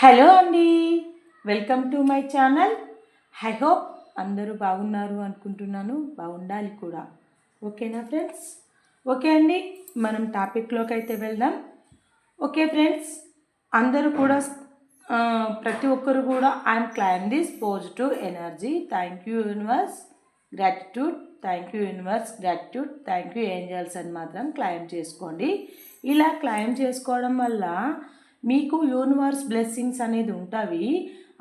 Hello అండి, welcome to my channel. I hope అందరూ బాగున్నారు అనుకుంటున్నాను, బాగుండాలి కూడా. ఓకేనా ఫ్రెండ్స్? ఓకే అండి, మనం టాపిక్లోకి అయితే వెళ్దాం. ఓకే ఫ్రెండ్స్, అందరూ కూడా ప్రతి ఒక్కరు కూడా I'm claim this positive energy. Thank you universe, gratitude. Thank you universe, gratitude. Thank you angels అని మాత్రం క్లైమ్ చేసుకోండి. ఇలా క్లైమ్ చేసుకోవడం వల్ల మీకు యూనివర్స్ బ్లెస్సింగ్స్ అనేది ఉంటాయి.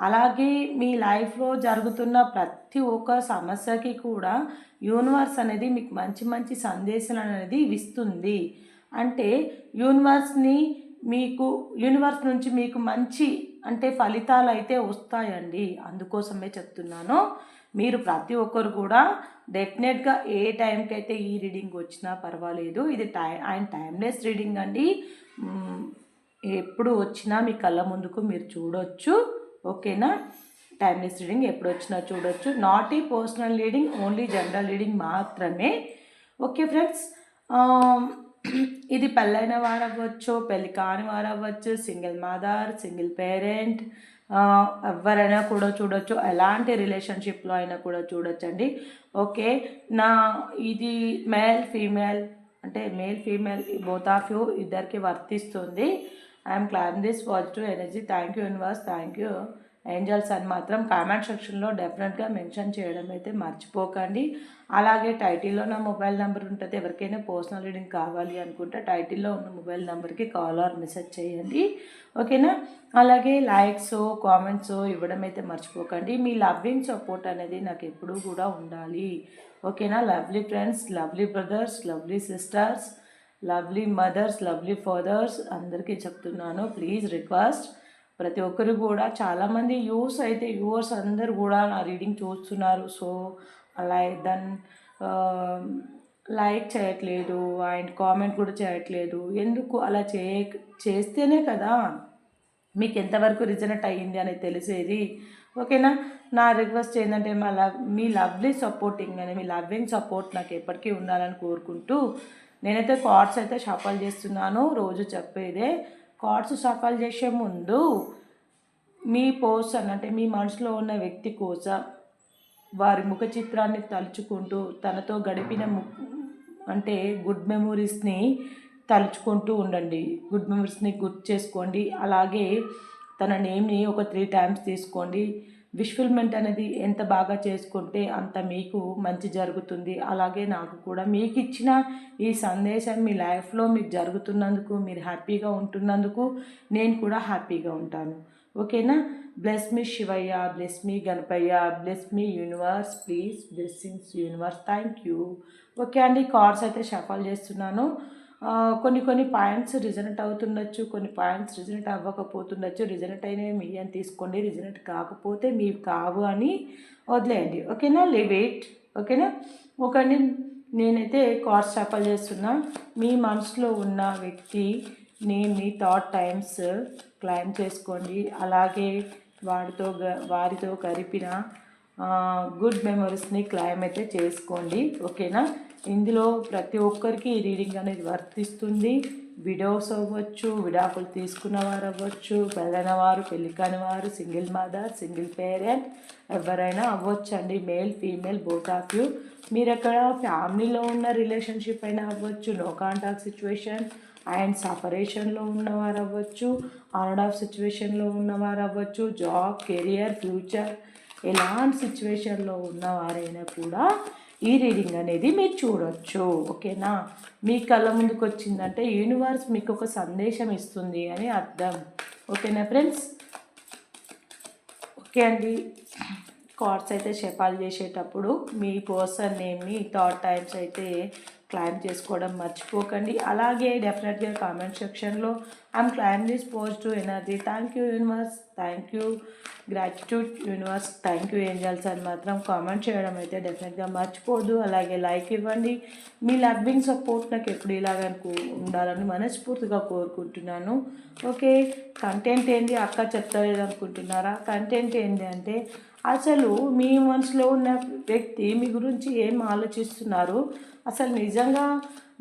అలాగే మీ లైఫ్లో జరుగుతున్న ప్రతి ఒక్క సమస్యకి కూడా యూనివర్స్ అనేది మీకు మంచి మంచి సందేశాలు అనేది ఇస్తుంది. అంటే యూనివర్స్ నుంచి మీకు మంచి ఫలితాలు అయితే వస్తాయండి. అందుకోసమే చెప్తున్నాను. మీరు ప్రతి ఒక్కరు కూడా డెఫినెట్గా ఏ టైంకి అయితే ఈ రీడింగ్ వచ్చినా పర్వాలేదు. ఇది టైమ్లెస్ రీడింగ్ అండి. ఎప్పుడు వచ్చినా మీ కళ్ళ ముందుకు మీరు చూడొచ్చు. ఓకేనా? టైమ్లెస్ రీడింగ్ ఎప్పుడు వచ్చినా చూడొచ్చు. నాట్ ఈ personal reading, only general reading మాత్రమే. ఓకే ఫ్రెండ్స్, ఇది పెళ్ళైన వారు అవ్వచ్చు, పెళ్ళి కాని వారు అవ్వచ్చు, సింగిల్ మదర్, సింగిల్ పేరెంట్, ఎవరైనా కూడా చూడొచ్చు. ఎలాంటి రిలేషన్షిప్లో అయినా కూడా చూడొచ్చండి. ఓకే, ఇది male female both of you ఇద్దరికి వర్తిస్తుంది. I'm claim this positive energy. Thank you universe, thank you angels అని మాత్రం కామెంట్ సెక్షన్లో డెఫినెట్గా మెన్షన్ చేయడం అయితే మర్చిపోకండి. అలాగే టైటిల్లో నా మొబైల్ నెంబర్ ఉంటుంది. ఎవరికైనా పర్సనల్ రీడింగ్ కావాలి అనుకుంటే టైటిల్లో ఉన్న మొబైల్ నెంబర్కి కాల్ ఆర్ మెసేజ్ చేయండి. ఓకేనా? అలాగే లైక్స్, కామెంట్స్ ఇవ్వడం అయితే మర్చిపోకండి. మీ లవ్వింగ్ సపోర్ట్ అనేది నాకు ఎప్పుడూ కూడా ఉండాలి. ఓకేనా? Lovely friends, lovely brothers, lovely sisters, lovely mothers, lovely fathers అందరికీ చెప్తున్నాను. ప్లీజ్ రిక్వెస్ట్, ప్రతి ఒక్కరు కూడా చాలామంది యూవర్స్ అందరు కూడా నా రీడింగ్ చూస్తున్నారు. సో అలా లైక్ చేయట్లేదు అండ్ కామెంట్ కూడా చేయట్లేదు. ఎందుకు అలా చేస్తేనే కదా మీకు ఎంతవరకు రిజనెక్ట్ అయ్యింది అనేది తెలిసేది. ఓకేనా? నా రిక్వెస్ట్ ఏంటంటే మీ లవ్లీ సపోర్టింగ్ అని, మీ లవ్వింగ్ సపోర్ట్ నాకు ఎప్పటికీ ఉండాలని కోరుకుంటూ నేనైతే కార్డ్స్ అయితే షఫల్ చేస్తున్నాను. రోజు చెప్పేదే. కార్డ్స్ షఫల్ చేసే ముందు మీ పర్సన్ మీ మనసులో ఉన్న వ్యక్తి కోసం వారి ముఖ చిత్రాన్ని తలుచుకుంటూ తనతో గడిపిన గుడ్ మెమొరీస్ని తలుచుకుంటూ ఉండండి. గుడ్ మెమరీస్ని గుర్తు చేసుకోండి. అలాగే తన నేమ్ని ఒక 3 times తీసుకోండి. విష్ఫుల్మెంట్ అనేది ఎంత బాగా చేసుకుంటే అంత మీకు మంచి జరుగుతుంది. అలాగే నాకు కూడా మీకు ఇచ్చిన ఈ సందేశం మీ లైఫ్లో మీకు జరుగుతున్నందుకు, మీరు హ్యాపీగా ఉంటున్నందుకు నేను కూడా హ్యాపీగా ఉంటాను. ఓకేనా? Bless me Shivayya, bless me Ganapayya, bless me universe, please blessings universe. Thank you. Okay అండి, కార్డ్స్ అయితే షఫల్ చేస్తున్నాను. కొన్ని పాయింట్స్ రిజనెట్ అవుతుండొచ్చు, కొన్ని పాయింట్స్ రిజనెట్ అవ్వకపోతుండొచ్చు. రిజనెట్ అయినవి మీ అని తీసుకోండి, రిజనెట్ కాకపోతే మీరు కావు అని వదిలేయండి. ఓకేనా? Live it. ఓకేనా? ఓకేండి, నేనైతే కార్డ్స్ షఫల్ చేస్తున్నా. మీ మనసులో ఉన్న వ్యక్తి నేమ్ని థాట్ టైమ్స్ క్లైమ్ చేసుకోండి. అలాగే వారితో గడిపిన గుడ్ మెమరీస్ని క్లైమ్ అయితే చేసుకోండి. ఓకేనా? ఇందులో ప్రతి ఒక్కరికి ఈ రీడింగ్ అనేది వర్తిస్తుంది. విడోస్ అవ్వచ్చు, విడాకులు తీసుకున్న వారు అవ్వచ్చు, పెళ్ళైన వారు, పెళ్ళి కాని వారు, సింగిల్ మదర్, సింగిల్ పేరెంట్ ఎవరైనా అవ్వచ్చండి. Male female both of you. మీరు ఎక్కడ ఫ్యామిలీలో ఉన్న రిలేషన్షిప్ అయినా అవ్వచ్చు, నో కాంటాక్ట్ సిచ్యువేషన్ అండ్ సపరేషన్లో ఉన్నవారు అవ్వచ్చు, ఆన్ అండ్ ఆఫ్ సిచ్యువేషన్లో ఉన్నవారు అవ్వచ్చు, జాబ్, కెరియర్, ఫ్యూచర్ ఎలాంటి సిచ్యువేషన్లో ఉన్నవారైనా కూడా ఈ రీడింగ్ అనేది మీరు చూడవచ్చు. ఓకేనా? మీ కళ్ళ ముందుకు వచ్చిందంటే యూనివర్స్ మీకు ఒక సందేశం ఇస్తుంది అని అర్థం. ఓకేనా ఫ్రెండ్స్? ఓకే అండి, కార్డ్స్ అయితే షఫల్ చేసేటప్పుడు మీ పర్సన్ నేమ్ని థాట్ టైమ్స్ అయితే క్లైమ్ చేసుకోవడం మర్చిపోకండి. అలాగే డెఫినెట్గా కామెంట్ సెక్షన్లో I'm claim this positive energy. Thank you universe, thank you gratitude universe, thank you angels అని మాత్రం కామెంట్ చేయడం అయితే డెఫినెట్గా మర్చిపోదు. అలాగే లైక్ ఇవ్వండి. మీ లవ్వింగ్ సపోర్ట్ నాకు ఎప్పుడు ఇలాగ ఉండాలని మనస్ఫూర్తిగా కోరుకుంటున్నాను. ఓకే, కంటెంట్ ఏంటి అక్క చెప్తలేదు అనుకుంటున్నారా? కంటెంట్ ఏంటి అంటే అసలు మీ మనసులో ఉన్న వ్యక్తి మీ గురించి ఏం ఆలోచిస్తున్నారు, అసలు నిజంగా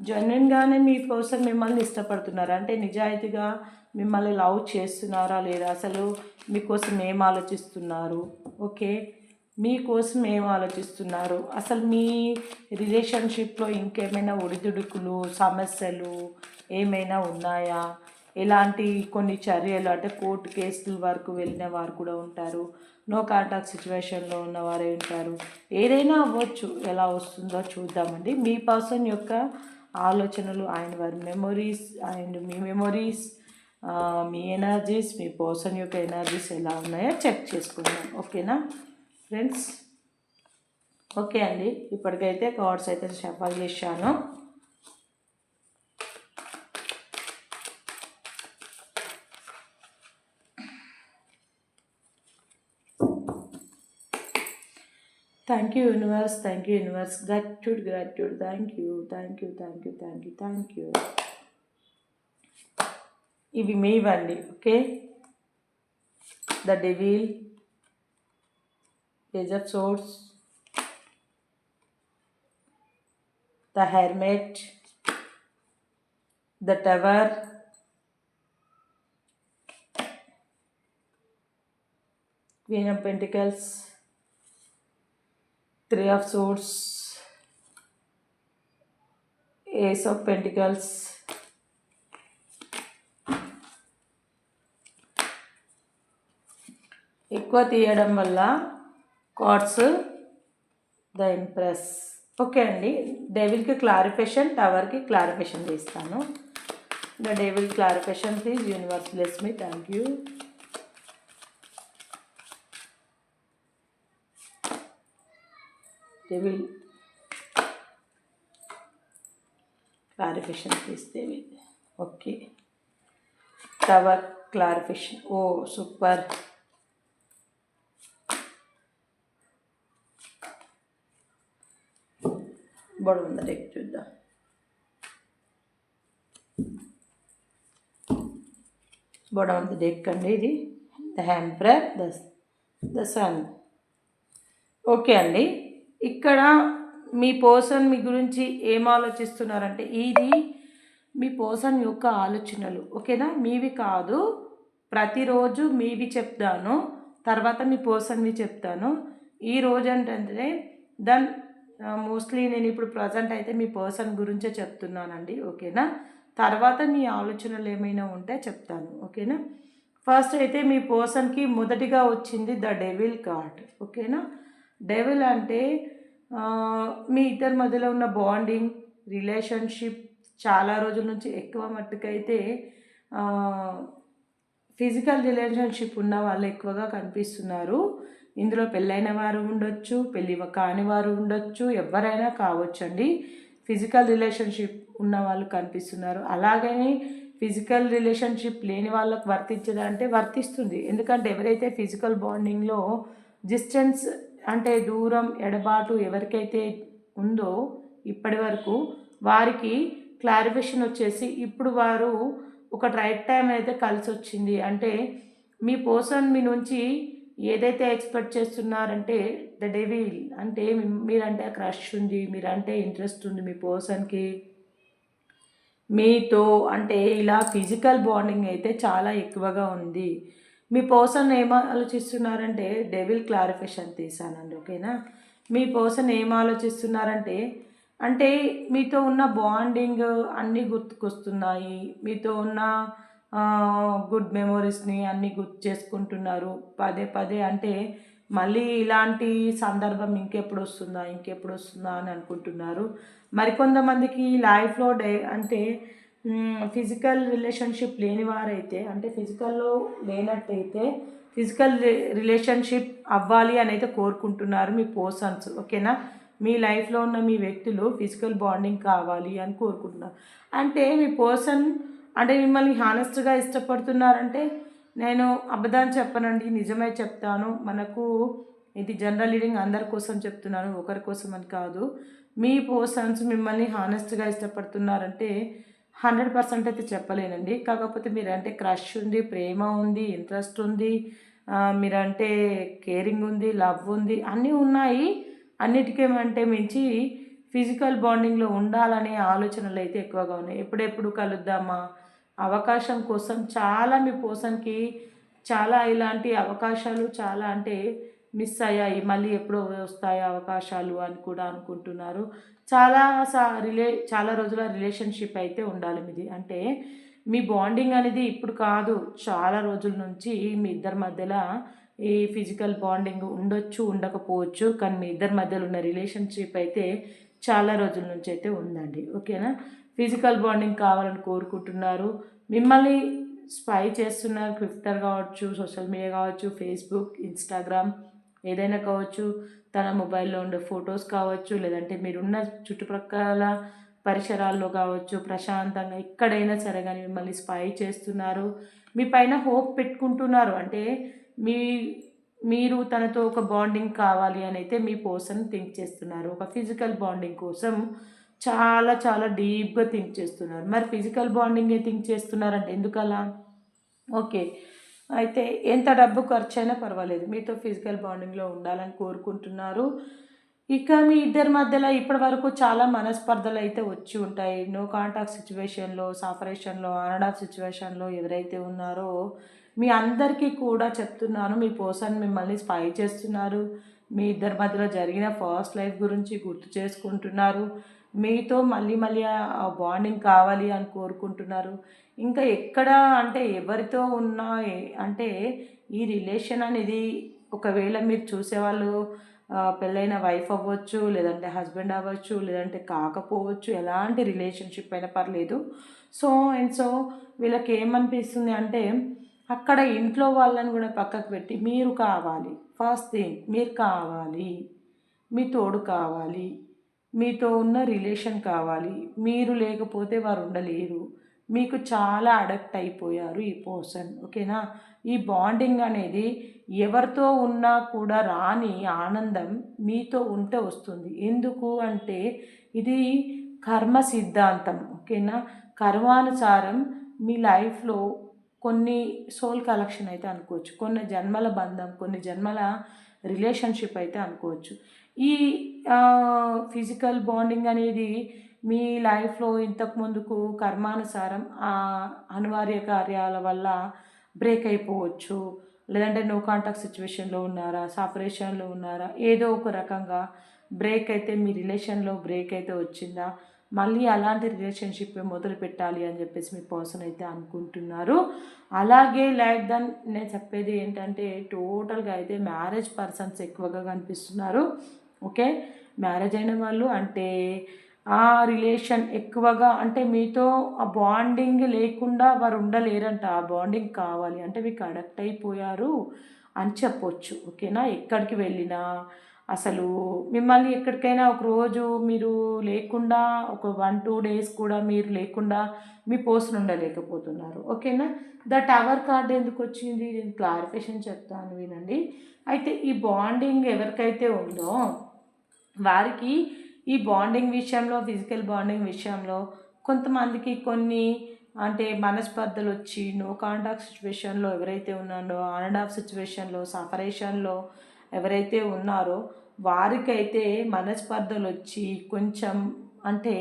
జెన్యున్గానే మీ పర్సన్ మిమ్మల్ని ఇష్టపడుతున్నారు అంటే నిజాయితీగా మిమ్మల్ని లవ్ చేస్తున్నారా లేదా, అసలు మీకోసం ఏం ఆలోచిస్తున్నారు, ఓకే, మీకోసం ఏం ఆలోచిస్తున్నారు, అసలు మీ రిలేషన్షిప్లో ఇంకేమైనా ఒడిదుడుకులు సమస్యలు ఏమైనా ఉన్నాయా, ఎలాంటి కొన్ని చర్యలు అంటే కోర్టు కేసుల వరకు వెళ్ళిన వారు కూడా ఉంటారు, నో కాంటాక్ట్ సిచ్యువేషన్లో ఉన్నవారే ఉంటారు, ఏదైనా అవ్వచ్చు. ఎలా వస్తుందో చూద్దామండి. మీ పర్సన్ యొక్క ఆలోచనలు అండ్ వారి memories and me memories, me energies, me person యొక్క ఎనర్జీస్ ఎలా ఉన్నాయో చెక్ చేసుకుందాం. ఓకేనా ఫ్రెండ్స్? ఓకే అండి, ఇప్పటికైతే కార్డ్స్ అయితే షఫల్ చేశాను. Thank you universe, thank you universe, gratitude gratitude, thank you thank you thank you thank you thank you. ఇవి మీవండి. Okay, the devil, page of swords, the hermit, the tower, queen of pentacles, three of swords, ace of pentacles, ఎక్కువ తీయడం వల్ల cards the empress. Okay అండి, డెవిల్కి clarification, టవర్కి clarification చేస్తాను. The devil clarification please, universe bless me, thank you. Devil clarification please devil. Okay, tower clarification. Oh super. బొడవ ఉంది deck చూద్దాం. బొడవ ఉంది డెక్ అండి ఇది. The emperor, the sun. Okay అండి, ఇక్కడ మీ పర్సన్ మీ గురించి ఏం ఆలోచిస్తున్నారంటే ఇది మీ పర్సన్ యొక్క ఆలోచనలు. ఓకేనా, మీవి కాదు. ప్రతిరోజు మీవి చెప్తాను, తర్వాత మీ పర్సన్వి చెప్తాను. ఈ రోజు ఏంటంటే దన్ మోస్ట్లీ నేను ఇప్పుడు ప్రజెంట్ అయితే మీ పర్సన్ గురించే చెప్తున్నానండి. ఓకేనా, తర్వాత మీ ఆలోచనలు ఏమైనా ఉంటే చెప్తాను. ఓకేనా, ఫస్ట్ అయితే మీ పర్సన్కి మొదటిగా వచ్చింది ద డెవిల్ కార్డ్. ఓకేనా, డెవిల్ అంటే మీ ఇద్దరి మధ్యలో ఉన్న బాండింగ్, రిలేషన్షిప్ చాలా రోజుల నుంచి ఎక్కువ మట్టుకైతే ఫిజికల్ రిలేషన్షిప్ ఉన్న వాళ్ళు ఎక్కువగా కనిపిస్తున్నారు. ఇందులో పెళ్ళైన వారు ఉండొచ్చు, పెళ్ళి కాని వారు ఉండొచ్చు, ఎవరైనా కావచ్చండి. ఫిజికల్ రిలేషన్షిప్ ఉన్న వాళ్ళు కనిపిస్తున్నారు. అలాగని ఫిజికల్ రిలేషన్షిప్ లేని వాళ్ళకు వర్తించదంటే వర్తిస్తుంది. ఎందుకంటే ఎవరైతే ఫిజికల్ బాండింగ్లో డిస్టెన్స్ అంటే దూరం, ఎడబాటు ఎవరికైతే ఉందో ఇప్పటి వరకు వారికి క్లారిఫికేషన్ వచ్చేసి ఇప్పుడు వారు ఒక రైట్ టైం అయితే కలిసి వచ్చింది. అంటే మీ పర్సన్ మీ నుంచి ఏదైతే ఎక్స్పెక్ట్ చేస్తున్నారంటే ద డెవిల్ అంటే మీరంటే క్రష్ ఉంది, మీరంటే ఇంట్రెస్ట్ ఉంది మీ పర్సన్కి మీతో. అంటే ఇలా ఫిజికల్ బాండింగ్ అయితే చాలా ఎక్కువగా ఉంది. మీ పర్సన్ ఏం ఆలోచిస్తున్నారంటే డెవిల్ క్లారిఫికేషన్ తీసానండి. ఓకేనా, మీ పర్సన్ ఏం ఆలోచిస్తున్నారంటే అంటే మీతో ఉన్న బాండింగ్ అన్నీ గుర్తుకొస్తున్నాయి, మీతో ఉన్న గుడ్ మెమొరీస్ని అన్నీ గుర్తు చేసుకుంటున్నారు పదే పదే. అంటే మళ్ళీ ఇలాంటి సందర్భం ఇంకెప్పుడు వస్తుందా అని అనుకుంటున్నారు. మరికొంతమందికి లైఫ్లో అంటే ఫిజికల్ రిలేషన్షిప్ లేని వారైతే అంటే ఫిజికల్లో లేనట్టయితే ఫిజికల్ రిలేషన్షిప్ అవ్వాలి అని అయితే కోరుకుంటున్నారు మీ పర్సన్స్. ఓకేనా, మీ లైఫ్లో ఉన్న మీ వ్యక్తులు ఫిజికల్ బాండింగ్ కావాలి అని కోరుకుంటున్నారు. అంటే మీ పర్సన్ అంటే మిమ్మల్ని హానెస్ట్గా ఇష్టపడుతున్నారంటే నేను అబద్ధాన్ని చెప్పనండి, నిజమే చెప్తాను. మనకు ఇది జనరల్ రీడింగ్, అందరి కోసం చెప్తున్నాను, ఒకరి కోసం అని కాదు. మీ పర్సన్స్ మిమ్మల్ని హానెస్ట్గా ఇష్టపడుతున్నారంటే 100% అయితే చెప్పలేనండి. కాకపోతే మీరంటే క్రష్ ఉంది, ప్రేమ ఉంది, ఇంట్రెస్ట్ ఉంది, మీరంటే కేరింగ్ ఉంది, లవ్ ఉంది, అన్నీ ఉన్నాయి. అన్నిటికేమంటే మించి ఫిజికల్ బాండింగ్లో ఉండాలనే ఆలోచనలు అయితే ఎక్కువగా ఉన్నాయి. ఎప్పుడెప్పుడు కలుద్దామా, అవకాశం కోసం చాలా మీ పర్సన్కి చాలా ఇలాంటి అవకాశాలు చాలా అంటే మిస్ అయ్యాయి. మళ్ళీ ఎప్పుడో వస్తాయి అవకాశాలు అని కూడా అనుకుంటున్నారు. చాలా చాలా రోజుల రిలేషన్షిప్ అయితే ఉండాలి మీది. అంటే మీ బాండింగ్ అనేది ఇప్పుడు కాదు, చాలా రోజుల నుంచి మీ ఇద్దరి మధ్యలో ఈ ఫిజికల్ బాండింగ్ ఉండొచ్చు, ఉండకపోవచ్చు. కానీ మీ ఇద్దరి మధ్యలో ఉన్న రిలేషన్షిప్ అయితే చాలా రోజుల నుంచి అయితే ఉందండి. ఓకేనా? ఫిజికల్ బాండింగ్ కావాలని కోరుకుంటున్నారు. మిమ్మల్ని స్పై చేస్తున్నారు. ట్విట్టర్ కావచ్చు, సోషల్ మీడియా కావచ్చు, ఫేస్బుక్, ఇన్స్టాగ్రామ్ ఏదైనా కావచ్చు, తన మొబైల్లో ఉండే ఫొటోస్ కావచ్చు, లేదంటే మీరున్న చుట్టుప్రక్కల పరిసరాల్లో కావచ్చు, ప్రశాంతంగా ఎక్కడైనా సరే కానీ మిమ్మల్ని స్పై చేస్తున్నారు. మీ పైన హోప్ పెట్టుకుంటున్నారు. అంటే మీ మీరు తనతో ఒక బాండింగ్ కావాలి అని అయితే మీ పర్సన్ థింక్ చేస్తున్నారు. ఒక ఫిజికల్ బాండింగ్ కోసం చాలా చాలా డీప్గా థింక్ చేస్తున్నారు. మరి ఫిజికల్ బాండింగే థింక్ చేస్తున్నారంటే ఎందుకలా? ఓకే. అయితే ఎంత డబ్బు ఖర్చైనా పర్వాలేదు, మీతో ఫిజికల్ బాండింగ్లో ఉండాలని కోరుకుంటున్నారు. ఇక మీ ఇద్దరి మధ్యలో ఇప్పటి వరకు చాలా మనస్పర్ధలు అయితే వచ్చి ఉంటాయి. నో కాంటాక్ట్ సిచ్యువేషన్లో, సపరేషన్లో, ఆన్ ఆఫ్ సిచ్యువేషన్లో ఎవరైతే ఉన్నారో మీ అందరికీ కూడా చెప్తున్నాను, మీ పర్సన్ మిమ్మల్ని స్పై చేస్తున్నారు. మీ ఇద్దరి మధ్యలో జరిగిన ఫస్ట్ లైఫ్ గురించి గుర్తు చేసుకుంటున్నారు. మీతో మళ్ళీ మళ్ళీ ఆ బాండింగ్ కావాలి అని కోరుకుంటున్నారు. ఇంకా ఎక్కడ అంటే ఎవరితో ఉన్నా అంటే ఈ రిలేషన్ అనేది ఒకవేళ మీరు చూసేవాళ్ళు పెళ్ళైన వైఫ్ అవ్వచ్చు, లేదంటే హస్బెండ్ అవ్వచ్చు, లేదంటే కాకపోవచ్చు, ఎలాంటి రిలేషన్షిప్ అయినా పర్లేదు. సో వీళ్ళకి ఏమనిపిస్తుంది అంటే అక్కడ ఇంట్లో వాళ్ళని కూడా పక్కకు పెట్టి మీరు కావాలి, ఫస్ట్ థింగ్ మీరు కావాలి, మీ తోడు కావాలి, మీతో ఉన్న రిలేషన్ కావాలి, మీరు లేకపోతే వారు ఉండలేరు, మీకు చాలా అడక్ట్ అయిపోయారు ఈ పర్సన్. ఓకేనా? ఈ బాండింగ్ అనేది ఎవరితో ఉన్నా కూడా రాని ఆనందం మీతో ఉంటే వస్తుంది. ఎందుకు అంటే ఇది కర్మ సిద్ధాంతం. ఓకేనా? కర్మానుసారం మీ లైఫ్లో కొన్ని సోల్ కలెక్షన్ అయితే అనుకోవచ్చు, కొన్ని జన్మల బంధం, కొన్ని జన్మల రిలేషన్షిప్ అయితే అనుకోవచ్చు. ఈ ఫిజికల్ బాండింగ్ అనేది మీ లైఫ్లో ఇంతకుముందుకు కర్మానుసారం అనివార్య కార్యాల వల్ల బ్రేక్ అయిపోవచ్చు, లేదంటే నో కాంటాక్ట్ సిచ్యువేషన్లో ఉన్నారా, సపరేషన్లో ఉన్నారా, ఏదో ఒక రకంగా బ్రేక్ అయితే మీ రిలేషన్లో బ్రేక్ అయితే వచ్చిందా, మళ్ళీ అలాంటి రిలేషన్షిప్ మొదలు పెట్టాలి అని చెప్పేసి మీ పర్సన్ అయితే అనుకుంటున్నారు. అలాగే లైక్ దన్ నేను చెప్పేది ఏంటంటే టోటల్గా అయితే మ్యారేజ్ పర్సన్స్ ఎక్కువగా కనిపిస్తున్నారు. ఓకే? మ్యారేజ్ అయిన వాళ్ళు అంటే ఆ రిలేషన్ ఎక్కువగా అంటే మీతో ఆ బాండింగ్ లేకుండా వారు ఉండలేరంట. ఆ బాండింగ్ కావాలి అంటే మీకు అడక్ట్ అయిపోయారు అని చెప్పొచ్చు. ఓకేనా? ఎక్కడికి వెళ్ళినా అసలు మిమ్మల్ని ఎక్కడికైనా ఒకరోజు మీరు లేకుండా ఒక 1-2 డేస్ కూడా మీరు లేకుండా మీ పర్సన్ ఉండలేకపోతున్నారు. ఓకేనా? ద టవర్ కార్డ్ ఎందుకు వచ్చింది నేను క్లారిఫికేషన్ చెప్తాను వినండి. అయితే ఈ బాండింగ్ ఎవరికైతే ఉందో వారికి ఈ బాండింగ్ విషయంలో, ఫిజికల్ బాండింగ్ విషయంలో కొంతమందికి కొన్ని అంటే మనస్పర్ధలు వచ్చి నో కాంటాక్ట్ సిచ్యువేషన్లో ఎవరైతే ఉన్నారో, ఆన్ అండ్ ఆఫ్ సిచ్యువేషన్లో, సపరేషన్లో ఎవరైతే ఉన్నారో వారికైతే మనస్పర్ధలు వచ్చి కొంచెం అంటే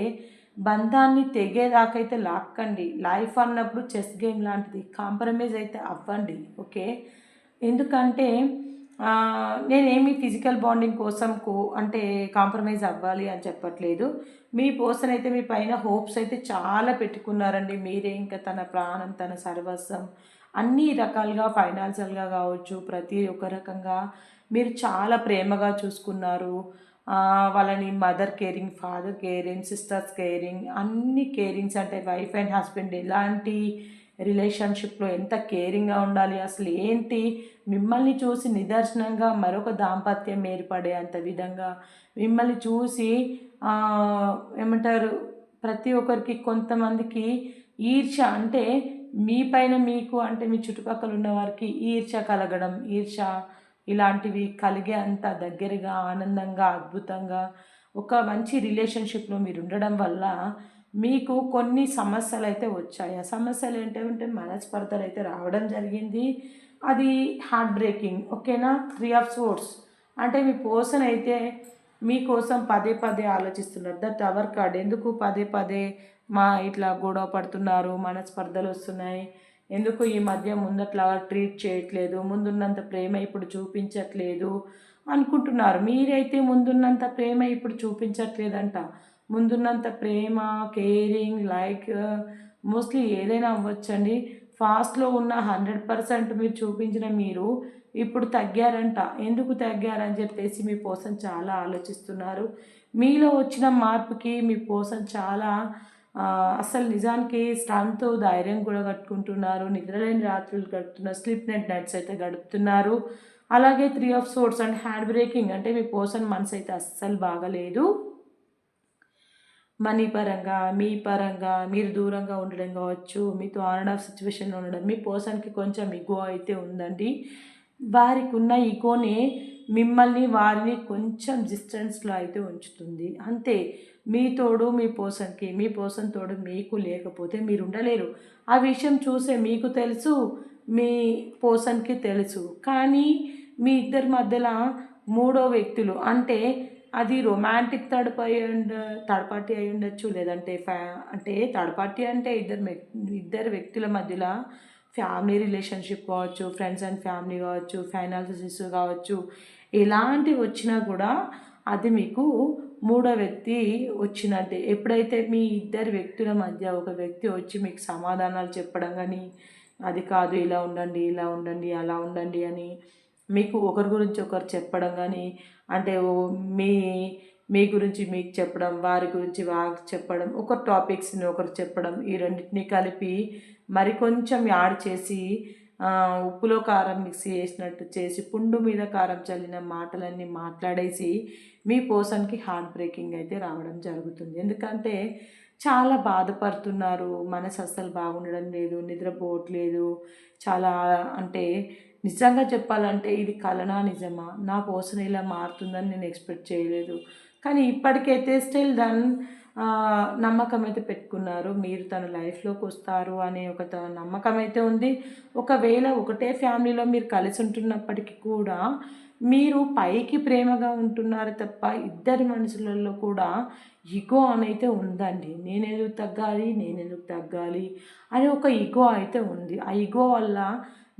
బంధాన్ని తెగేదాకైతే లాక్కండి. లైఫ్ అన్నప్పుడు చెస్ గేమ్ లాంటిది, కాంప్రమైజ్ అయితే అవ్వండి. ఓకే? ఎందుకంటే నేనేమి ఫిజికల్ బాండింగ్ కోసం అంటే కాంప్రమైజ్ అవ్వాలి అని చెప్పట్లేదు. మీ పర్సన్ అయితే మీ పైన హోప్స్ అయితే చాలా పెట్టుకున్నారండి. మీరే ఇంకా తన ప్రాణం, తన సర్వస్వం, అన్ని రకాలుగా ఫైనాన్షియల్గా కావచ్చు, ప్రతి ఒక్క రకంగా మీరు చాలా ప్రేమగా చూసుకున్నారు. వాళ్ళని mother caring, father caring, sisters caring, అన్ని కేరింగ్స్ అంటే వైఫ్ అండ్ హస్బెండ్ ఎలాంటి రిలేషన్షిప్లో ఎంత కేరింగ్గా ఉండాలి, అసలు ఏంటి, మిమ్మల్ని చూసి నిదర్శనంగా మరొక దాంపత్యం ఏర్పడే అంత విధంగా మిమ్మల్ని చూసి ఏమంటారు ప్రతి ఒక్కరికి కొంతమందికి ఈర్ష్య అంటే మీ పైన మీకు అంటే మీ చుట్టుపక్కల ఉన్న వారికి ఈర్ష్య కలగడం, ఇలాంటివి కలిగే అంత దగ్గరగా, ఆనందంగా, అద్భుతంగా ఒక మంచి రిలేషన్షిప్లో మీరు ఉండడం వల్ల మీకు కొన్ని సమస్యలు అయితే వచ్చాయి. ఆ సమస్యలు ఏంటంటే మనస్పర్ధలు అయితే రావడం జరిగింది. అది హార్ట్ బ్రేకింగ్. ఓకేనా? 3 ఆఫ్ సోర్స్ అంటే మీ పర్సన్ అయితే మీకోసం పదే పదే ఆలోచిస్తున్నారు. ద టవర్ కార్డ్ ఎందుకు పదే పదే ఇట్లా గొడవ పడుతున్నారు, మనస్పర్ధలు వస్తున్నాయి, ఎందుకు ఈ మధ్య ముందట్లాగా ట్రీట్ చేయట్లేదు, ముందున్నంత ప్రేమ ఇప్పుడు చూపించట్లేదు అనుకుంటున్నారు. మీరైతే ముందున్నంత ప్రేమ ఇప్పుడు చూపించట్లేదంట. ముందున్నంత ప్రేమ, కేరింగ్, లైక్ మోస్ట్లీ ఏదైనా అవ్వచ్చండి. ఫాస్ట్లో ఉన్న 100% మీరు చూపించిన మీరు ఇప్పుడు తగ్గారంట. ఎందుకు తగ్గారని చెప్పేసి మీ పర్సన్ చాలా ఆలోచిస్తున్నారు. మీలో వచ్చిన మార్పుకి మీ పర్సన్ చాలా అసలు నిజానికి స్ట్రెంగ్త్, ధైర్యం కూడా కట్టుకుంటున్నారు. నిద్రలేని రాత్రులు గడుపుతున్నారు, స్లీప్ నైట్స్ అయితే గడుపుతున్నారు. అలాగే 3 of swords and hand breaking అంటే మీ పర్సన్ మనసు అయితే అస్సలు బాగలేదు. మనీ పరంగా, మీ పరంగా మీరు దూరంగా ఉండడం కావచ్చు, మీతో ఆన్ అండ్ ఆఫ్ సిచ్యువేషన్లో ఉండడం, మీ పర్సన్కి కొంచెం ఈగో అయితే ఉందండి. వారికి ఉన్న ఈగోనే మిమ్మల్ని వారిని కొంచెం డిస్టెన్స్లో అయితే ఉంచుతుంది అంతే. మీ తోడు మీ పర్సన్కి, మీ పర్సన్ తోడు మీకు లేకపోతే మీరు ఉండలేరు. ఆ విషయం చూసే మీకు తెలుసు, మీ పర్సన్కి తెలుసు. కానీ మీ ఇద్దరి మధ్యలో మూడో వ్యక్తులు అంటే అది రొమాంటిక్ థర్డ్ పార్టీ అయి ఉండొచ్చు, లేదంటే అంటే థర్డ్ పార్టీ అంటే ఇద్దరు వ్యక్తుల మధ్యలో ఫ్యామిలీ రిలేషన్షిప్ కావచ్చు, ఫ్రెండ్స్ అండ్ ఫ్యామిలీ కావచ్చు, ఫైనాన్షియల్ ఇష్యూ కావచ్చు, ఎలాంటివి వచ్చినా కూడా అది మీకు మూడో వ్యక్తి వచ్చినట్టే. ఎప్పుడైతే మీ ఇద్దరు వ్యక్తుల మధ్య ఒక వ్యక్తి వచ్చి మీకు సమాధానాలు చెప్పడం కానీ, అది కాదు ఇలా ఉండండి, ఇలా ఉండండి, అలా ఉండండి అని మీకు ఒకరి గురించి ఒకరు చెప్పడం కానీ, అంటే మీ మీ గురించి మీకు చెప్పడం, వారి గురించి వారికి చెప్పడం, ఒక టాపిక్స్ని ఒకరు చెప్పడం, ఈ రెండింటిని కలిపి మరికొంచెం యాడ్ చేసి ఉప్పులో కారం మిక్స్ చేసినట్టు చేసి పుండు మీద కారం చల్లిన మాటలన్నీ మాట్లాడేసి మీ పర్సన్కి హార్ట్ బ్రేకింగ్ అయితే రావడం జరుగుతుంది. ఎందుకంటే చాలా బాధపడుతున్నారు, మనసు అస్సలు బాగుండడం లేదు, నిద్రపోవట్లేదు. చాలా అంటే నిజంగా చెప్పాలంటే ఇది కలనా నిజమా, నా పర్సన్ ఇలా మారుతుందని నేను ఎక్స్పెక్ట్ చేయలేదు. కానీ ఇప్పటికైతే స్టిల్ నమ్మకం అయితే పెట్టుకున్నారు. మీరు తన లైఫ్లోకి వస్తారు అనే ఒక నమ్మకం అయితే ఉంది. ఒకవేళ ఒకటే ఫ్యామిలీలో మీరు కలిసి ఉంటున్నప్పటికీ కూడా మీరు పైకి ప్రేమగా ఉంటున్నారు తప్ప ఇద్దరి మనుషులలో కూడా ఈగో అనైతే ఉందండి. నేనెందుకు తగ్గాలి అని ఒక ఈగో అయితే ఉంది. ఆ ఈగో వల్ల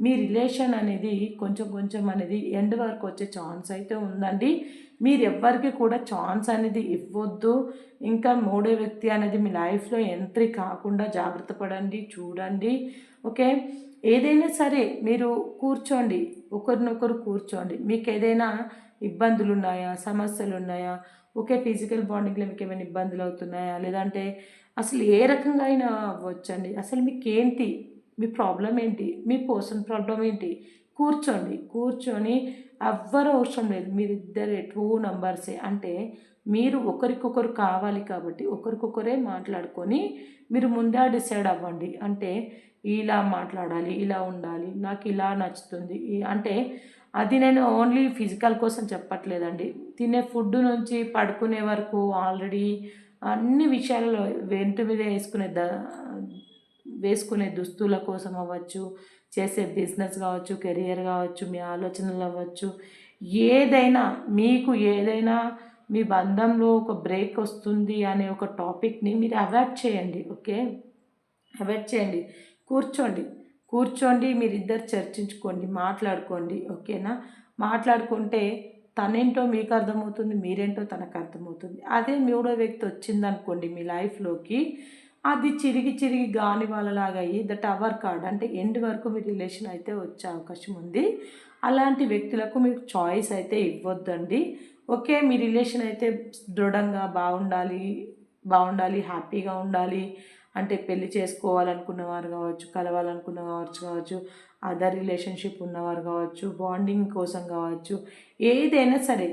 మీ రిలేషన్ అనేది కొంచెం అనేది ఎండ్ వరకు వచ్చే ఛాన్స్ అయితే ఉందండి. మీరు ఎవ్వరికి కూడా ఛాన్స్ అనేది ఇవ్వద్దు. ఇంకా మూడో వ్యక్తి అనేది మీ లైఫ్లో ఎంట్రీ కాకుండా జాగ్రత్త పడండి, చూడండి. ఓకే, ఏదైనా సరే మీరు కూర్చోండి, ఒకరినొకరు కూర్చోండి. మీకు ఏదైనా ఇబ్బందులు ఉన్నాయా, సమస్యలు ఉన్నాయా, ఓకే, ఫిజికల్ బాండింగ్లో మీకు ఏమైనా ఇబ్బందులు అవుతున్నాయా, లేదంటే అసలు ఏ రకంగా అయినా అవ్వచ్చండి. అసలు మీకేంటి, మీ ప్రాబ్లం ఏంటి, మీ పర్సన్ ప్రాబ్లం ఏంటి, కూర్చొని ఎవ్వరు అవసరం లేదు, మీరిద్దరు టూ నంబర్సే. అంటే మీరు ఒకరికొకరు కావాలి కాబట్టి ఒకరికొకరే మాట్లాడుకొని మీరు ముందే డిసైడ్ అవ్వండి. అంటే ఇలా మాట్లాడాలి, ఇలా ఉండాలి, నాకు ఇలా నచ్చుతుంది అంటే అది నేను ఓన్లీ ఫిజికల్ కోసం చెప్పట్లేదండి. తినే ఫుడ్ నుంచి పడుకునే వరకు ఆల్రెడీ అన్ని విషయాలలో వెంట మీద వేసుకునే దుస్తుల కోసం అవ్వచ్చు, చేసే బిజినెస్ కావచ్చు, కెరియర్ కావచ్చు, మీ ఆలోచనలు అవ్వచ్చు, ఏదైనా మీ బంధంలో ఒక బ్రేక్ వస్తుంది అనే ఒక టాపిక్ని మీరు అవాయిడ్ చేయండి. ఓకే, అవాయిడ్ చేయండి. కూర్చోండి, మీరిద్దరు చర్చించుకోండి, మాట్లాడుకోండి. ఓకేనా, మాట్లాడుకుంటే తనేంటో మీకు అర్థమవుతుంది, మీరేంటో తనకు అర్థమవుతుంది. అదే మూడో వ్యక్తి వచ్చిందనుకోండి మీ లైఫ్లోకి, అది చిరిగి గాని వాళ్ళలాగా అయ్యి టవర్ కార్డ్ అంటే ఎండ్ వరకు మీ రిలేషన్ అయితే వచ్చే అవకాశం ఉంది. అలాంటి వ్యక్తులకు మీరు చాయిస్ అయితే ఇవ్వద్దండి. ఓకే, మీ రిలేషన్ అయితే దృఢంగా బాగుండాలి, హ్యాపీగా ఉండాలి అంటే పెళ్లి చేసుకోవాలనుకున్నవారు కావచ్చు, కలవాలనుకున్న కావచ్చు, అదర్ రిలేషన్షిప్ ఉన్నవారు కావచ్చు, బాండింగ్ కోసం కావచ్చు, ఏదైనా సరే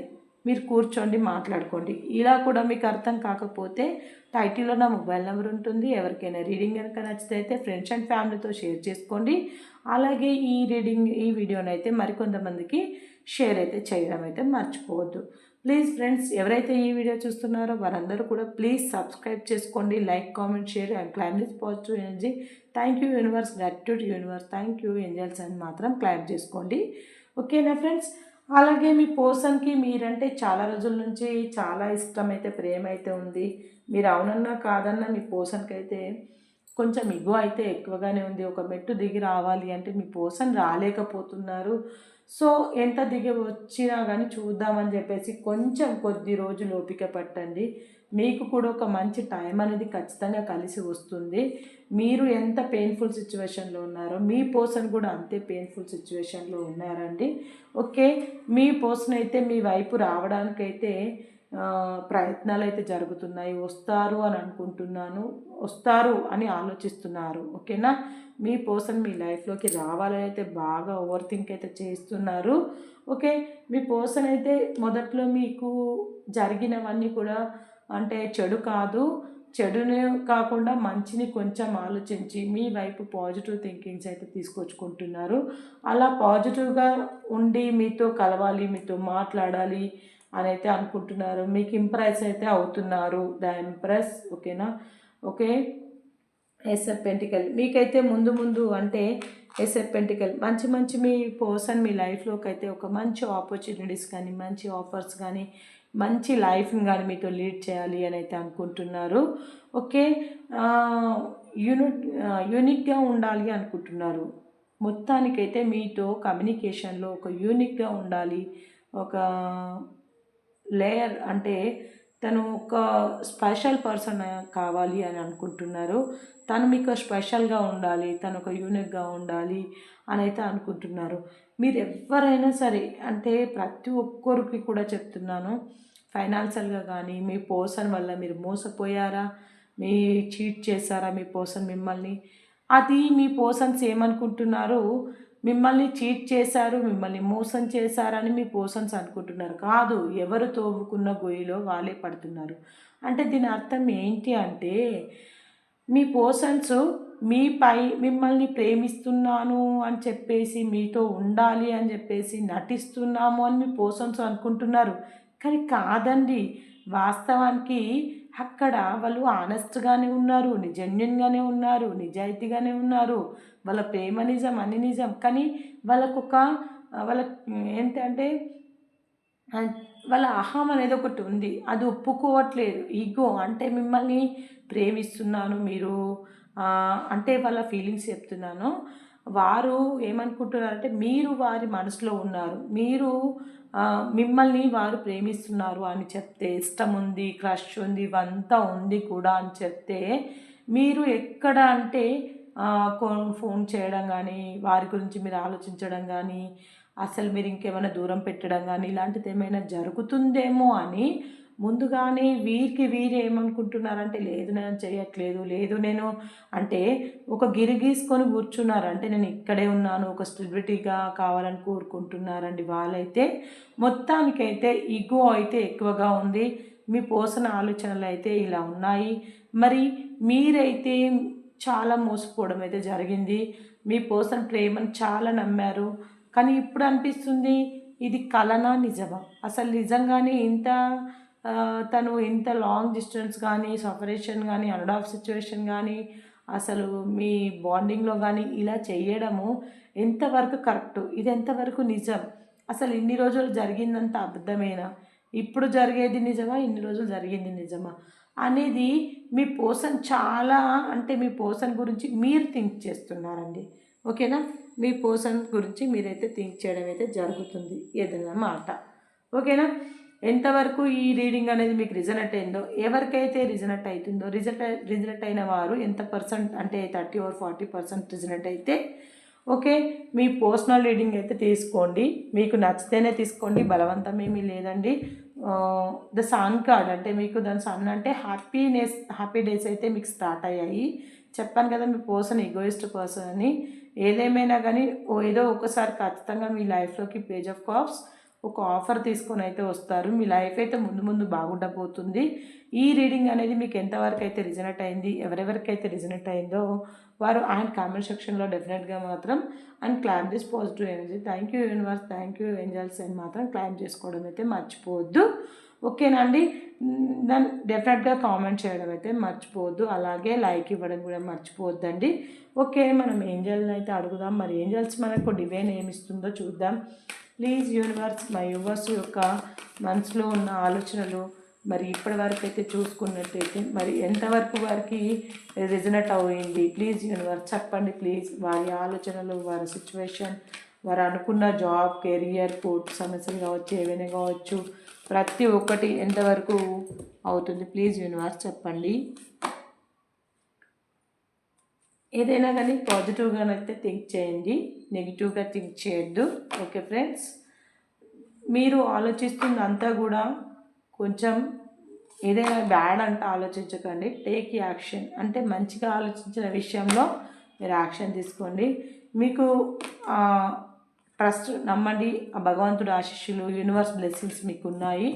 మీరు కూర్చోండి, మాట్లాడుకోండి. ఇలా కూడా మీకు అర్థం కాకపోతే టైటిల్లో నా మొబైల్ నెంబర్ ఉంటుంది. ఎవరికైనా రీడింగ్ కనుక నచ్చితే అయితే ఫ్రెండ్స్ అండ్ ఫ్యామిలీతో షేర్ చేసుకోండి. అలాగే ఈ వీడియోని అయితే మరికొంతమందికి షేర్ అయితే చేయడం అయితే మర్చిపోవద్దు. ప్లీజ్ ఫ్రెండ్స్, ఎవరైతే ఈ వీడియో చూస్తున్నారో వారందరూ కూడా ప్లీజ్ సబ్స్క్రైబ్ చేసుకోండి. Like, comment, share and claim this positive energy. Thank you universe, gratitude universe, thank you angels అని మాత్రం క్లైమ్ చేసుకోండి. ఓకేనా ఫ్రెండ్స్, అలాగే మీ పర్సన్‌కి మీరంటే చాలా రోజుల నుంచి చాలా ఇష్టమైతే, ప్రేమైతే ఉంది. మీరు అవునన్నా, కాదన్నా మీ పర్సన్‌కైతే కొంచెం ఇగో అయితే ఎక్కువగానే ఉంది. ఒక మెట్టు దిగి రావాలి అంటే మీ పర్సన్ రాలేకపోతున్నారు. సో, ఎంత దిగి వచ్చినా గానీ చూద్దామని జెప్పేసి కొంచెం కొద్ది రోజులు ఓపిక పట్టండి. మీకు కూడా ఒక మంచి టైం అనేది ఖచ్చితంగా కలిసి వస్తుంది. మీరు ఎంత పెయిన్‌ఫుల్ సిట్యుయేషన్‌లో ఉన్నారో మీ పర్సన్ కూడా అంతే పెయిన్‌ఫుల్ సిట్యుయేషన్‌లో ఉన్నారండి. ఓకే. మీ పర్సన్ అయితే మీ వైపు రావడానికైతే ప్రయత్నాలైతే జరుగుతున్నాయి. వస్తారు అని అనుకుంటున్నాను. వస్తారు అని ఆలోచిస్తున్నారు. ఓకేనా. మీ పర్సన్ మీ లైఫ్‌లోకి రావాలని అయితే బాగా ఓవర్ థింక్ అయితే చేస్తున్నారు. ఓకే. మీ పర్సన్ అయితే మొదట్లో మీకు జరిగినవన్నీ కూడా అంటే చెడు కాదు. చెడుని కాకుండా మంచిని కొంచెం ఆలోచించి మీ వైపు పాజిటివ్ థింకింగ్స్ అయితే తీసుకొచ్చుకుంటున్నారు. అలా పాజిటివ్‌గా ఉండి మీతో కలవాలి, మీతో మాట్లాడాలి అనైతే అనుకుంటున్నారు. మీకు ఇంప్రెస్ అయితే అవుతున్నారు. The impress. ఓకేనా. ఓకే. ఎస్ ఆఫ్ పెంటికల్ మీకైతే ముందు ముందు అంటే ఎస్ ఆఫ్ పెంటికల్ మంచి మంచి మీ పర్సన్ మీ లైఫ్లోకి అయితే ఒక మంచి ఆపర్చునిటీస్ కానీ, మంచి ఆఫర్స్ కానీ, మంచి లైఫ్ని కానీ మీతో లీడ్ చేయాలి అని అయితే అనుకుంటున్నారు. ఓకే. యూనిక్గా ఉండాలి అనుకుంటున్నారు. మొత్తానికైతే మీతో కమ్యూనికేషన్లో ఒక యూనిక్గా ఉండాలి. ఒక లేయర్ అంటే తను ఒక స్పెషల్ పర్సన్ కావాలి అని అనుకుంటున్నారు. తను మీకు స్పెషల్గా ఉండాలి, తను ఒక యూనిక్గా ఉండాలి అని అయితే అనుకుంటున్నారు. మీరు ఎవరైనా సరే అంటే ప్రతి ఒక్కరికి కూడా చెప్తున్నాను, ఫైనాన్షియల్గా కానీ మీ పర్సన్ వల్ల మీరు మోసపోయారా, మీ చీట్ చేశారా మీ పర్సన్ మిమ్మల్ని, అది మీ పర్సన్స్ ఏమనుకుంటున్నారు, మిమ్మల్ని చీట్ చేశారు, మిమ్మల్ని మోసం చేశారని మీ పర్సన్స్ అనుకుంటున్నారు. కాదు, ఎవరు తోవుకున్న గొయ్యిలో వాళ్ళే పడుతున్నారు. అంటే దీని అర్థం ఏంటి అంటే మీ పర్సన్స్ మీపై మిమ్మల్ని ప్రేమిస్తున్నాను అని చెప్పేసి, మీతో ఉండాలి అని చెప్పేసి నటిస్తున్నాము అని మీ పర్సన్స్ అనుకుంటున్నారు. కానీ కాదండి. వాస్తవానికి అక్కడ వాళ్ళు ఆనెస్ట్‌గానే ఉన్నారు, జెన్యూన్‌గానే ఉన్నారు, నిజాయితీగానే ఉన్నారు. వాళ్ళ ప్రేమ నిజం, అన్ని నిజం. కానీ వాళ్ళకొక వాళ్ళకి ఏంటంటే వాళ్ళ అహం అనేది ఒకటి ఉంది. అది ఒప్పుకోవట్లేదు. ఈగో అంటే మిమ్మల్ని ప్రేమిస్తున్నాను మీరు అంటే వాళ్ళ ఫీలింగ్స్ చెప్తున్నాను. వారు ఏమనుకుంటున్నారంటే మీరు వారి మనసులో ఉన్నారు. మీరు మిమ్మల్ని వారు ప్రేమిస్తున్నారు అని చెప్తే, ఇష్టం ఉంది, క్రష్ ఉంది, ఇవంతా ఉంది కూడా అని చెప్తే, మీరు ఎక్కడ అంటే ఫోన్ చేయడం కానీ, వారి గురించి మీరు ఆలోచించడం కానీ, అసలు మీరు ఇంకేమైనా దూరం పెట్టడం కానీ ఇలాంటిది ఏమైనా జరుగుతుందేమో అని ముందుగానే వీరికి వీరు ఏమనుకుంటున్నారంటే, లేదు నేను చేయట్లేదు, లేదు నేను అంటే ఒక గిరి గీసుకొని కూర్చున్నారు. అంటే నేను ఇక్కడే ఉన్నాను, ఒక సెలబ్రిటీగా కావాలని కోరుకుంటున్నారండి వాళ్ళైతే. మొత్తానికైతే ఈగో అయితే ఎక్కువగా ఉంది. మీ పర్సన్ ఆలోచనలు అయితే ఇలా ఉన్నాయి. మరి మీరైతే చాలా మోసపోవడం అయితే జరిగింది. మీ పర్సన్ ప్రేమను చాలా నమ్మారు. కానీ ఇప్పుడు అనిపిస్తుంది, ఇది కలనా నిజమా? అసలు నిజంగానే ఇంత తను ఇంత లాంగ్ డిస్టెన్స్ కానీ, సెపరేషన్ కానీ, అండ్ ఆఫ్ సిచ్యువేషన్ కానీ, అసలు మీ బాండింగ్‌లో కానీ ఇలా చేయడము ఎంతవరకు కరెక్టు? ఇది ఎంతవరకు నిజం? అసలు ఇన్ని రోజులు జరిగిందంతా అబద్ధమేనా? ఇప్పుడు జరిగేది నిజమా? ఇన్ని రోజులు జరిగింది నిజమా? అనేది మీ పర్సన్ చాలా అంటే మీ పర్సన్ గురించి మీరు థింక్ చేస్తున్నారండి. ఓకేనా. మీ పర్సన్ గురించి మీరైతే థింక్ చేయడం అయితే జరుగుతుంది ఏదైనా మాట. ఓకేనా. ఎంతవరకు ఈ రీడింగ్ అనేది మీకు రిజనెట్ అయిందో, ఎవరికైతే రిజనెట్ అవుతుందో, రిజనెట్ అయిన వారు ఎంత పర్సెంట్ అంటే 30 or 40% రిజనెట్ అయితే ఓకే. మీ పర్సనల్ రీడింగ్ అయితే తీసుకోండి. మీకు నచ్చితేనే తీసుకోండి, బలవంతం ఏమీ లేదండి. ద సన్ కార్డ్ అంటే మీకు దాని సన్ అంటే హ్యాపీ డేస్ అయితే మీకు స్టార్ట్ అయ్యాయి. చెప్పాను కదా మీ పర్సన్ ఈగోయిస్ట్ పర్సన్ అని. ఏదేమైనా కానీ ఏదో ఒకసారి ఖచ్చితంగా మీ లైఫ్లోకి పేజ్ ఆఫ్ కప్స్ ఒక ఆఫర్ తీసుకొని అయితే వస్తారు. మీ లైఫ్ అయితే ముందు ముందు బాగుండబోతుంది. ఈ రీడింగ్ అనేది మీకు ఎంతవరకు అయితే రిజనెట్ అయింది, ఎవరెవరికైతే రిజనెట్ అయిందో వారు అండ్ కామెంట్ సెక్షన్లో డెఫినెట్గా మాత్రం and claim this positive energy. Thank you universe, thank you angels అని మాత్రం క్లైమ్ చేసుకోవడం అయితే మర్చిపోవద్దు. ఓకేనా అండి. దాన్ని డెఫినెట్గా కామెంట్ చేయడం అయితే మర్చిపోవద్దు. అలాగే లైక్ ఇవ్వడం కూడా మర్చిపోవద్దండి. ఓకే. మనం ఏంజల్ని అయితే అడుగుదాం. మరి ఏంజల్స్ మనకు డివైన్ ఏమి ఇస్తుందో చూద్దాం. ప్లీజ్ యూనివర్స్ మా యూనివర్స్ యొక్క మనసులో ఉన్న ఆలోచనలు మరి ఇప్పటి వరకు అయితే చూసుకున్నట్టయితే మరి ఎంతవరకు వారికి రిజనెట్ అయింది ప్లీజ్ యూనివర్స్ చెప్పండి ప్లీజ్. వారి ఆలోచనలు, వారి సిచ్యువేషన్, వారు అనుకున్న జాబ్, కెరియర్, కోర్టు సమస్యలు కావచ్చు, ఏవైనా కావచ్చు, ప్రతి ఒక్కటి ఎంతవరకు అవుతుంది ప్లీజ్ యూనివర్స్ చెప్పండి. ఏదైనా కానీ పాజిటివ్గానైతే థింక్ చేయండి, నెగిటివ్గా థింక్ చేయొద్దు. ఓకే ఫ్రెండ్స్, మీరు ఆలోచిస్తుందంతా కూడా కొంచెం ఏదైనా బ్యాడ్ అంటే ఆలోచించకండి. టేక్ యాక్షన్ అంటే మంచిగా ఆలోచించిన విషయంలో మీరు యాక్షన్ తీసుకోండి. మీకు ట్రస్ట్ నమ్మండి, ఆ భగవంతుడు ఆశీస్సులు, యూనివర్స్ బ్లెస్సింగ్స్ మీకు ఉన్నాయి.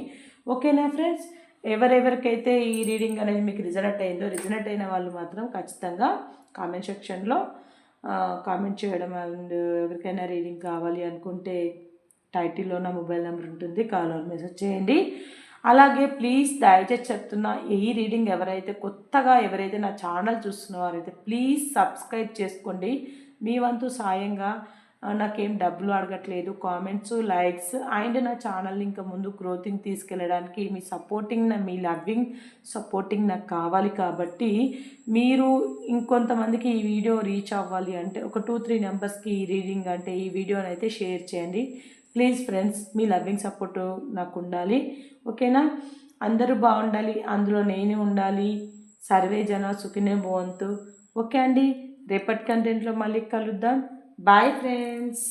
ఓకేనా ఫ్రెండ్స్, ఎవరెవరికైతే ఈ రీడింగ్ అనేది మీకు రిజనెట్ అయిందో, రిజనెట్ అయిన వాళ్ళు మాత్రం ఖచ్చితంగా కామెంట్ సెక్షన్లో కామెంట్ చేయడం. అండ్ ఎవరికైనా రీడింగ్ కావాలి అనుకుంటే టైటిల్లో నా మొబైల్ నెంబర్ ఉంటుంది, కాల్ ఆర్ మెసేజ్ చేయండి. అలాగే ప్లీజ్ దయచేసి చెప్తున్నా, ఈ రీడింగ్ ఎవరైతే నా ఛానల్ చూస్తున్నవారైతే ప్లీజ్ సబ్స్క్రైబ్ చేసుకోండి. మీ వంతు సాయంగా, నాకేం డబ్బులు అడగట్లేదు, కామెంట్స్, లైక్స్ అండ్ నా ఛానల్ని ఇంకా ముందు గ్రోతింగ్ తీసుకెళ్ళడానికి మీ సపోర్టింగ్, మీ లవ్వింగ్ సపోర్టింగ్ నాకు కావాలి. కాబట్టి మీరు ఇంకొంతమందికి ఈ వీడియో రీచ్ అవ్వాలి అంటే ఒక 2-3 నెంబర్స్కి ఈ రీడింగ్ అంటే ఈ వీడియోని అయితే షేర్ చేయండి please friends. Me loving support నాకు ఉండాలి. ఓకేనా, అందరూ బాగుండాలి, అందులో నేనే ఉండాలి. సర్వే జన సుఖినే భవంతు. ఓకే అండి, రేపటి కంటెంట్లో మళ్ళీ కలుద్దాం. Bye friends.